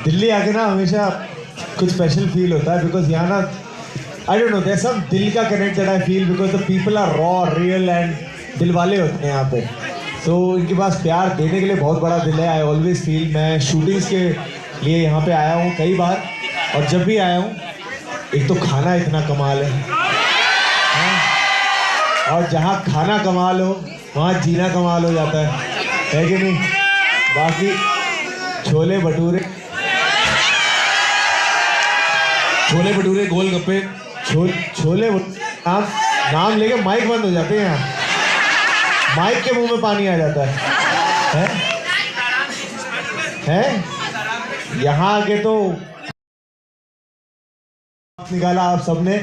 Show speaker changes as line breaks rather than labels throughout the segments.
दिल्ली आके ना हमेशा कुछ स्पेशल फील होता है बिकॉज यहाँ ना I don't know there some दिल का connect that I feel because the people are raw real and दिल वाले होते हैं यहाँ पे. तो इनके पास प्यार देने के लिए बहुत बड़ा दिल है. आई ऑलवेज फील मैं शूटिंग्स के लिए यहाँ पे आया हूँ कई बार और जब भी आया हूँ एक तो खाना इतना कमाल है और जहाँ खाना कमाल हो वहाँ जीना कमाल हो जाता है कि नहीं. बाकी छोले भटूरे गोलगप्पे छोले नाम लेके माइक बंद हो जाते हैं. यहाँ माइक के मुंह में पानी आ जाता है? यहाँ आके तो निकाला आप सबने.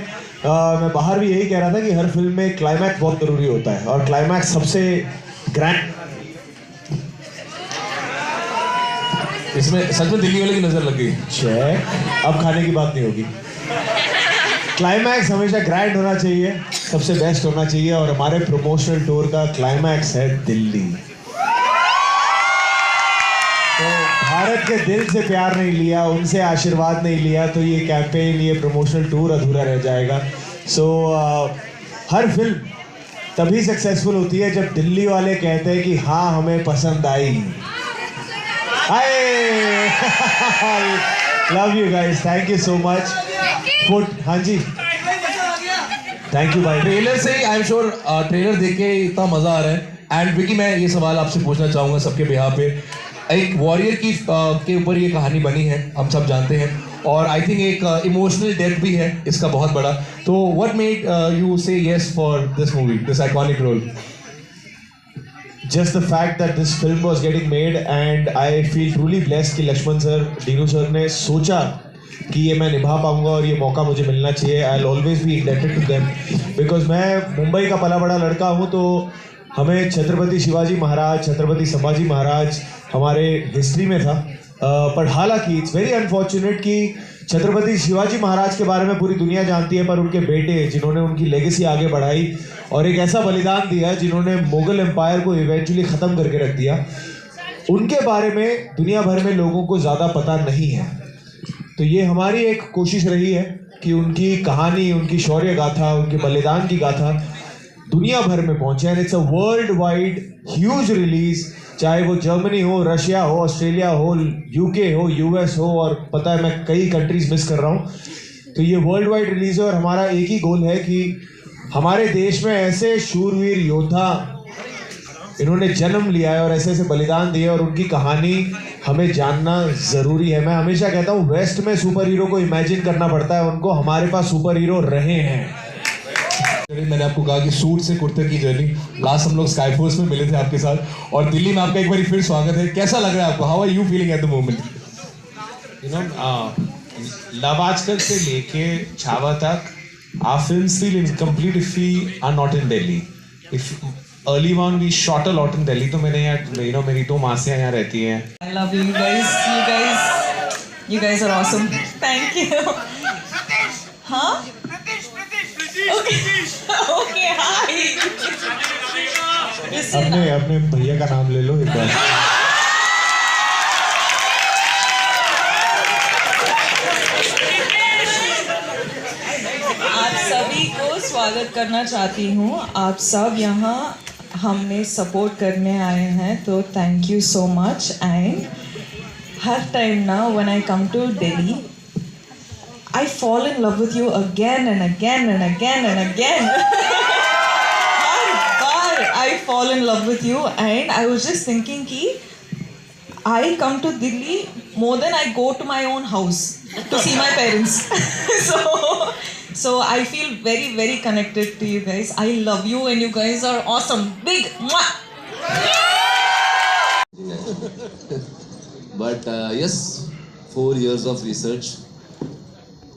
मैं बाहर भी यही कह रहा था कि हर फिल्म में क्लाइमैक्स बहुत जरूरी होता है और क्लाइमैक्स सबसे ग्रैंड.
इसमें सच में दिल्ली वाले की नजर लग गई.
अब खाने की बात नहीं होगी. क्लाइमैक्स हमेशा ग्रैंड होना चाहिए, सबसे बेस्ट होना चाहिए और हमारे प्रमोशनल टूर का क्लाइमैक्स है दिल्ली. तो भारत के दिल से प्यार नहीं लिया, उनसे आशीर्वाद नहीं लिया तो ये कैंपेन, ये प्रमोशनल टूर अधूरा रह जाएगा. सो हर फिल्म तभी सक्सेसफुल होती है जब दिल्ली वाले कहते हैं कि हाँ हमें पसंद आई. Love you guys, thank you so much. हाँ जी, थैंक यू भाई.
ट्रेलर से ही आई एम श्योर ट्रेलर देख के इतना मजा आ रहा है. एंड विकी मैं ये सवाल आपसे पूछना चाहूंगा सबके बिहाफ पे. एक वॉरियर की के ऊपर ये कहानी बनी है, हम सब जानते हैं और आई थिंक एक इमोशनल डेप्थ भी है इसका बहुत बड़ा. तो what made you say yes for this movie, this iconic role?
Just the fact that this film was getting made and I feel truly blessed कि लक्ष्मण सर, डीनू सर ने सोचा कि ये मैं निभा पाऊंगा और ये मौका मुझे मिलना चाहिए. I'll always be indebted to them because मैं मुंबई का पला बड़ा लड़का हूँ तो हमें छत्रपति शिवाजी महाराज, छत्रपति संभाजी महाराज हमारे हिस्ट्री में था. पर हालांकि इट्स वेरी अनफॉर्चुनेट कि छत्रपति शिवाजी महाराज के बारे में पूरी दुनिया जानती है पर उनके बेटे जिन्होंने उनकी लेगेसी आगे बढ़ाई और एक ऐसा बलिदान दिया जिन्होंने मुगल एम्पायर को इवेंचुअली ख़त्म करके रख दिया, उनके बारे में दुनिया भर में लोगों को ज़्यादा पता नहीं है. तो ये हमारी एक कोशिश रही है कि उनकी कहानी, उनकी शौर्य गाथा, उनके बलिदान की गाथा दुनिया भर में पहुँचे. And it's a world wide huge release, चाहे वो जर्मनी हो, रशिया हो, ऑस्ट्रेलिया हो, यूके हो, यूएस हो और पता है मैं कई कंट्रीज मिस कर रहा हूँ. तो ये वर्ल्ड वाइड रिलीज है और हमारा एक ही गोल है कि हमारे देश में ऐसे शूरवीर योद्धा इन्होंने जन्म लिया है और ऐसे ऐसे बलिदान दिए और उनकी कहानी हमें जानना ज़रूरी है. मैं हमेशा कहता हूँ वेस्ट में सुपर हीरो को इमेजिन करना पड़ता है उनको, हमारे पास सुपर हीरो रहे हैं.
मैंने आपको कहा कि सूट से कुर्ते की जर्नी, लास्ट हम लोग स्काईफोर्स में मिले थे आपके साथ और दिल्ली में आपका एक बार फिर स्वागत है. कैसा लग रहा है आपको? How are you feeling at the moment?
You know Love Aaj Kal से लेके छावा तक our films feel incomplete if we are not in Delhi. If early on we shot a lot in Delhi, तो मैंने यहाँ मेरी दो मासियाँ यहाँ रहती हैं.
I love you guys. You guys are awesome. Thank you. Huh? Okay, hi.
अपने भैया का नाम ले लो एक बार.
आप सभी को स्वागत करना चाहती हूँ. आप सब यहाँ हमने सपोर्ट करने आए हैं तो thank you so much. And हर टाइम ना when I come to Delhi I fall in love with you again and again and again and again. Her bar I fall in love with you and I was just thinking कि I come to Delhi more than I go to my own house to see my parents. So I feel very very connected to you guys. I love you and you guys are awesome. Big mwah.
But yes, 4 years of research,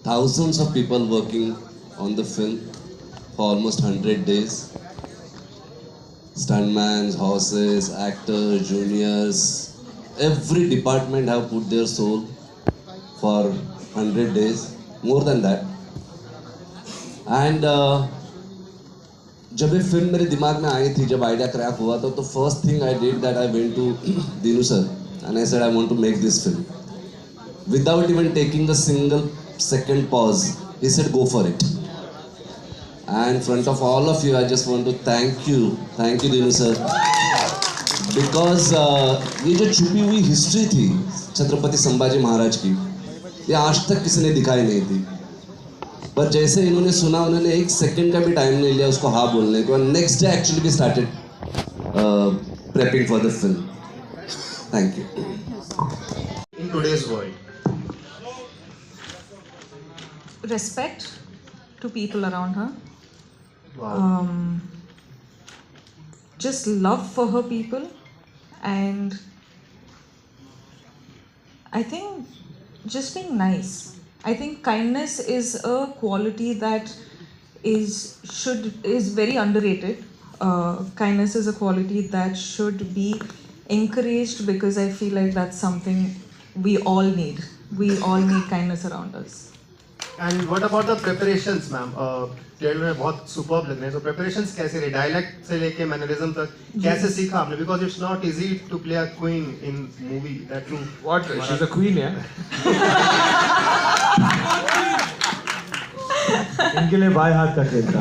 thousands of people working on the film for almost 100 days. Stuntmans, horses, actors, juniors, every department have put their soul for 100 days, more than that. And जब ये film मेरे दिमाग में आई थी, जब idea crack हुआ था, तो first thing I did that I went to Dino sir and I said I want to make this film. without even taking a single second pause. He said, "Go for it." And in front of all of you, I just want to thank you, Dinu sir, because ये जो छुपी हुई history थी छत्रपति संभाजी महाराज की, ये आज तक किसी ने दिखाई नहीं थी। पर जैसे इन्होंने सुना, उन्होंने एक सेकंड का भी टाइम नहीं लिया उसको हाँ बोलने को। Next day actually we started prepping for the film. Thank you.
In today's world,
Respect to people around her.
wow.
Just love for her people, and I think just being nice. I think kindness is a quality that is very underrated. Kindness is a quality that should be encouraged, because I feel like that's something we all need. We all need kindness around us.
And what about the preparations, ma'am? Trailer में बहुत superb लग रहे हैं, तो preparations कैसे रहे? Dialect से लेके मैनरिज्म तक कैसे सीखा आपने? Because it's not easy to play a queen in movie that too.
What? She's a queen, yeah?
इनके लिए बाएं हाथ का खेल था।